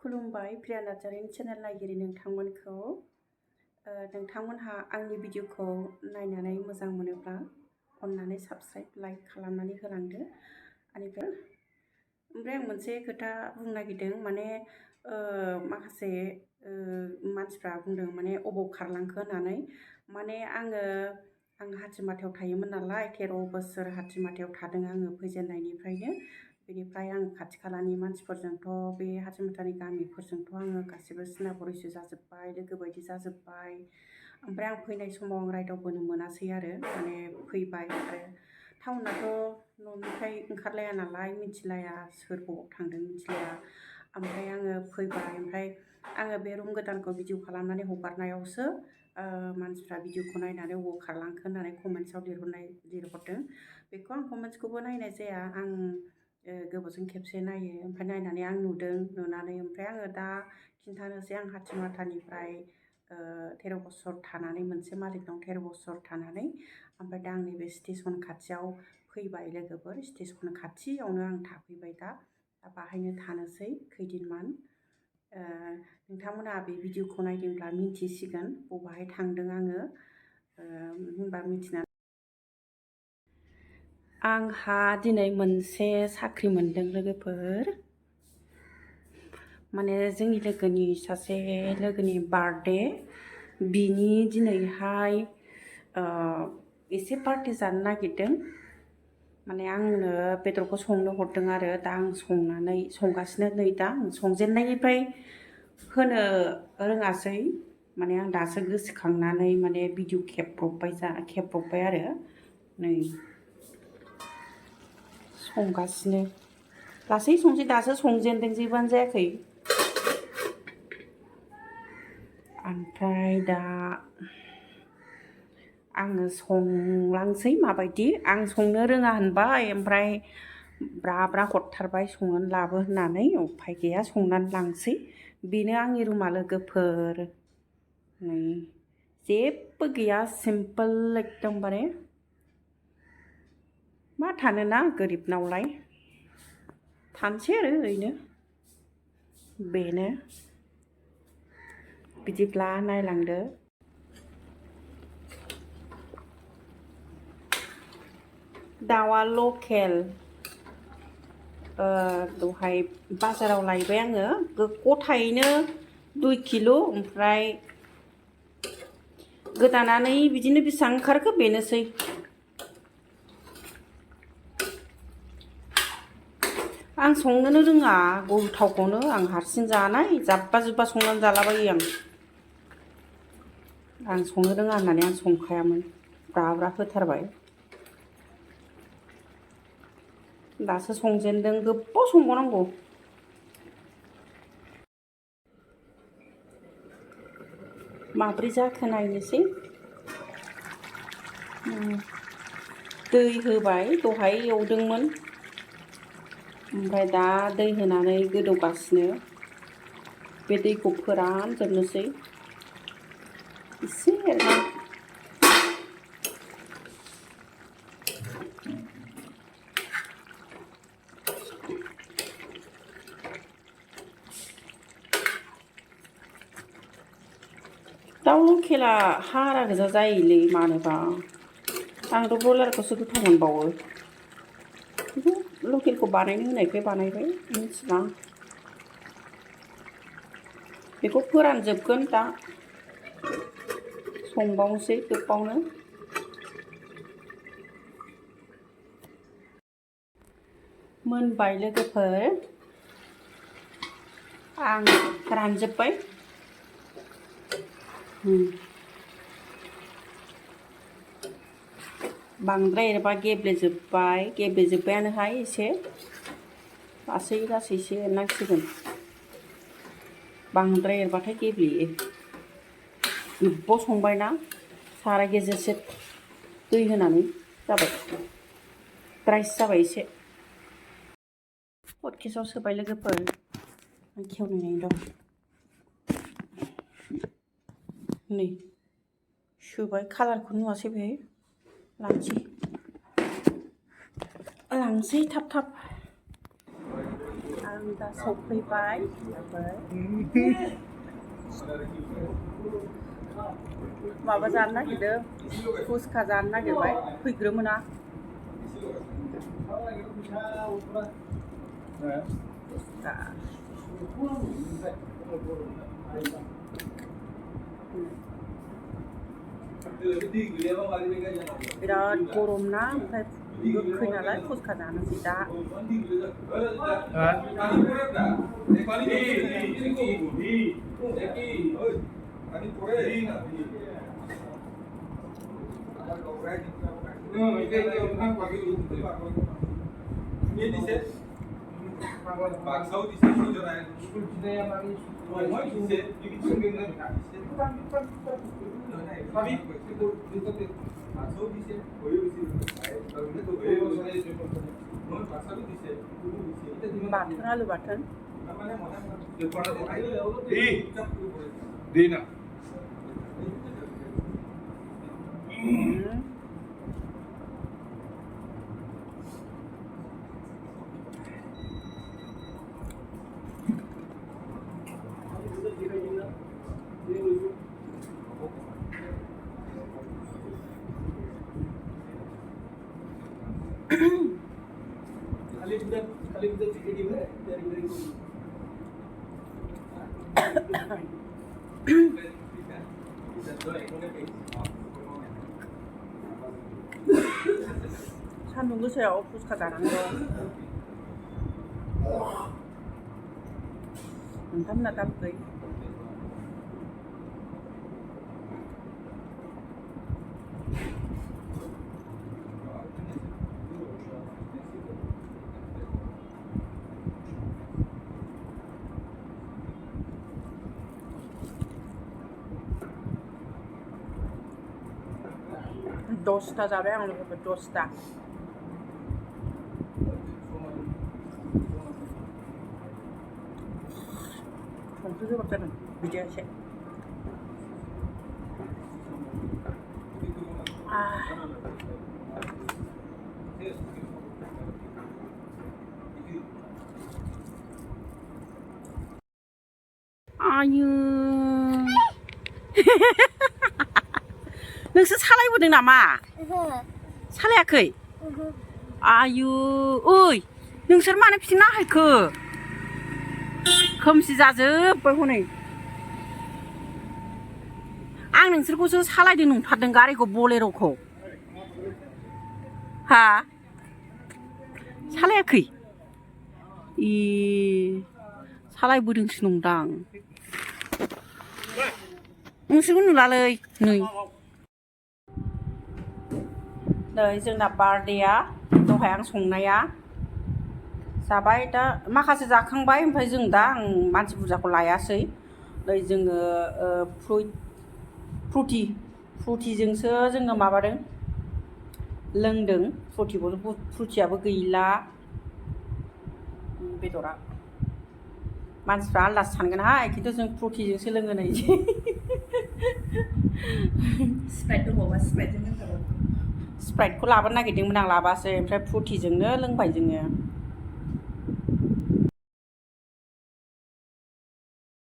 खुलुमबाय प्रिया नार्जारिनि चेनेल नायगिरि नोंथांमोनखौ नोंथांमोनहा आंनि भिडिअखौ नायनानै मोजां मोनोब्ला अन्नानै साबस्क्राइब लाइक खालामनानै होलांदो। ओमफ्राय आं मोनसे खोथा बुंनो नागिरदों, माने माखासे मानसिफ्रा बुंदों माने अबाव खारलांखो होननानै। माने आं हाथिमाटायाव थायोमोन नालाय 13 बोसोर हाथिमाटायाव थादों आङो फैजेननायनिफ्रायनो। बेनिफ्राय आं खाथि खालानि मानसिफोरजोंथ' बे हाथिमाटानि गामिफोरजोंथ' आङो गासिबो सिनाबरिसो जाजोब्बाय, लोगो बायदि जाजोब्बाय। ओमफ्राय आं फैनाय समाव आं रायदावबोनो मोनासै आरो, माने फैबाय आरो टाउनाथ' न'निफ्राय ओंखारलाया नालाय, मिथिलाया सोर बबाव थांदों मिथिलाया। ओमफ्राय आङो फैबाय, ओमफ्राय आङो बे रुम गोदानखौ भिडिअ खालामनानै हगारनायावसो मानसिफ्रा भिडिअखौ नायनानै अबाव खारलांखो होननानै कमेन्ट्सआव लिरहरदों। बेखौ आं कमेन्ट्सखौबो नायनाय जाया, आं गोबावजों खेबसे नायो। ओमफ्राय नायनानै आं नुनानै ओमफ्राय आङो दा खिन्थानोसै। आं हाथिमाटानिफ्राय 13 बोसोर थानानै, मोनसे मालिकनाव 13 बोसोर थानानै, ओमफ्राय दा आं नैबे स्टेसन खाथियाव फैबाय लोगोफोर। स्टेसन खाथियावनो आं थाफैबाय दा बाहायनो थानोसै खैदिनमान। नोंथांमोना बे भिडिअखौ नायदोंब्ला मिन्थिसिगोन बबाहाय थांदों आङो, होनबा मिथिना। आंहा दिनै मोनसे साख्रि मोनदों लोगोफोर। माने जोंनि लोगोनि सासे लोगोनि बार्थडे, बिनि दिनैहाय एसे पार्टि जानो नागिरदों। माने आंनो बेदरखौ संनो हरदों आरो दा आं संगासिनो नै दा आं संजेननायनिफ्राय होनो रोङासै। माने आं दासो गोसोखांनानै माने भिडिअ खेबब्रबबाय आरो नै संगासिनो। लासै संसै, दासो संजेनदों, जेबोआनो जायाखै। ओमफ्राय दा आङो संलांसै माबायदि। आं संनो रोङा होनबाय, ओमफ्राय ब्रा ब्रा हरथारबाय संनानै लाबो होननानै। उफाय गैया संनानै लांसै। बेनो आंनि रुमा लोगोफोर। नै जेबो गैया, सिम्पोल एकदमबारे। मा थानोना गोरिबनावलाय, थानोसै आरो ओरैनो। बेनो बिदिब्ला नायलांदो। दाउआ लकेल, दहाय बाजाराव लायबाय आङो, गथायैनो 2 किल'। ओमफ्राय गोदानानै बिदिनो बेसेबां ओंखारखो बेनोसै। आं संनोनो रोङा गोथावखौनो, आं हारसिं जानाय जाब्बा जुब्बा संनानै जालाबायो आं संनो रोङा होननानै आं संखायामोन, ब्रा ब्रा होथारबाय। दासो संजेनदों, गोबाव संबावनांगौ। माब्रै जाखो नायनोसै। दै होबाय, दहाय एवदोंमोन, ओमफ्राय दा दै होनानै गोदौगासिनो। बे दैखौ फोरानजोबनोसै एसे एरनानै। दाउ लकेला हारा गोजा जायोलै मानोबा। आंथ' ब्रयलारखौसो गोथाव मोनबावो। लकेलखौ बानायनो होनायखाय बानायबाय, मिथिला। बेखौ फोरानजोबगोन दा, संबावनोसै गोबावनो। मोनबाय लोगोफोर, आं रानजोब्बाय। बांद्राय एरबा गेब्लेजोब्बायानोहाय एसे। लासै लासैसो एरनांसिगोन, बांद्राय एरबाथाय गेब्लेयो। गोबाव संबायना, साराय गेजेरसे दै होनानै जाबाय, राइस जाबाय एसे। हटकेसआव सोबाय लोगोफोर, आं खेवनाय दं। नै सोबाय, कालारखौ नुवासै बेहाय। लांसै थाब थाब। आं दा सफैबाय माबा जानो नागिरदों फुसका जानो नागिरबाय फैग्रोमोना बिराद गरम ना ओमफ्राय गोखै नालाय फुसका जानोसै दा बाथोन आलु बाथोन सान्दुं गोसायाव फुसका जानांगौ नोंथांमोना दा फै दसथा जाबाय आं लोगोफोर 10टा संख्रि गोबाब जादों बिदिया एसे आयु नोंसोर सालायबोदों नामा सालायाखै आयु ओइ नोंसोर मानो बिथिं नाहैखो खोमसि जाजोब्बाय हनै आं नोंसोरखौसो सालायदों नुथारदों गारिखौ बलेर'खौ हा सालायाखै सालायबोदोंसो नंदां नोंसोरखौ नुलालै नै जोंना बार्थडेआ दहाय आं संनाया जाबाय दा माखासे जाखांबाय ओमफ्राय जों दा आं मानसि बुरजाखौ लायासै नै जोङो फ्रुटिजोंसो जोङो माबादों लोंदों फ्रुटियाबो गैला बेदरा मानसिफ्रा आन्दाज सानगोनहाय खिन्थु जों फ्रुटिजोंसो लोङो नै स्प्राइट दंबावबा स्प्राइटजों लोंजाबाय स्प्राइटखौ लाबोनो नागिरदोंमोन आं लाबासै ओमफ्राय फ्रुटिजोंनो लोंबाय जोङो